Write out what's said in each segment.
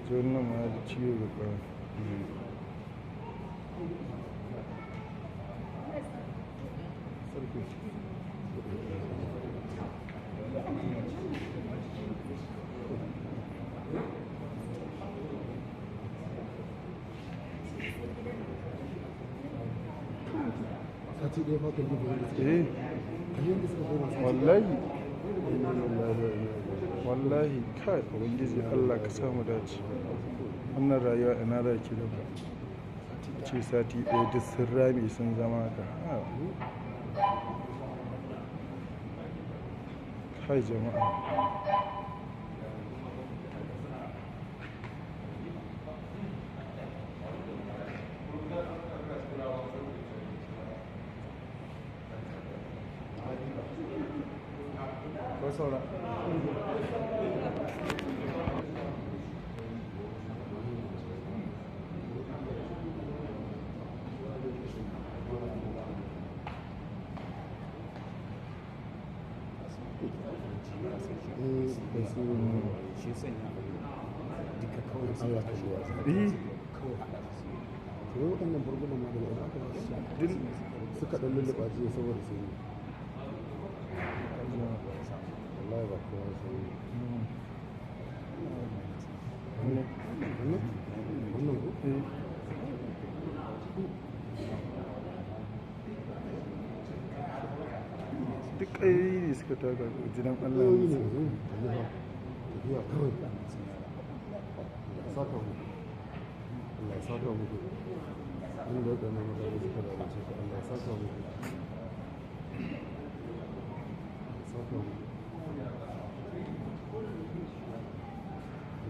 wannan ma ya ji ciwo ga ƙawa. sati ɗaya fa kan yi wallahi kai ubangiji Allah ka samu dace. Wannan rayuwa ina za ki dafa ce sati ɗaya duk sun rame sun zama ka kai jama'a. Saura shi sanya duka kawai Allah ka shi wasa to waɗannan burbunan ma da aka ba su suka ɗan lulluɓa jiya saboda su wallahi ba kowa sai wannan ko duk ƙayoyi ne suka taka jiran Allah ne tafiya kawai saka mu Allah saka mu inda waɗannan mutane suka da wace ka Allah saka mu saka mu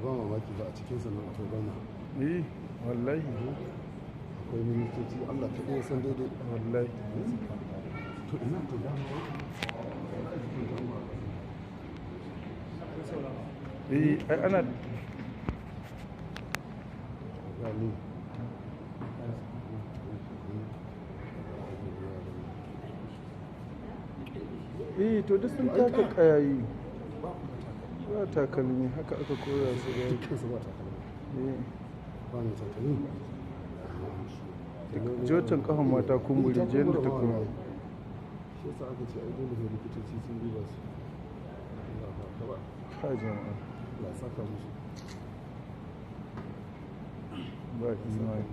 ba mamaki ba a cikin sannan to gama wallahi akwai ministoci Allah ta ɗaya san daidai wallahi to ina to dama ai ana gani to duk sun taka kayayi ba takalmi haka aka koya su da dukkan su ba takalmi ba ne takalmi jotan kafan mata kumburi jiyan da ta kuma shi yasa aka ce ai dole ne likitoci sun duba su ka jama'a Allah saka musu ba imani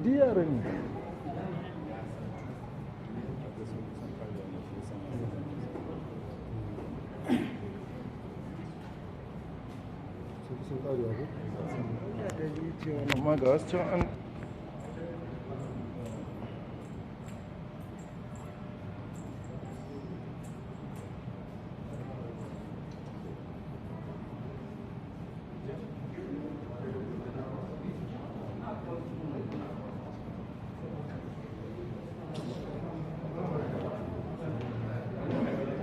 diyara ne amma ga wasu can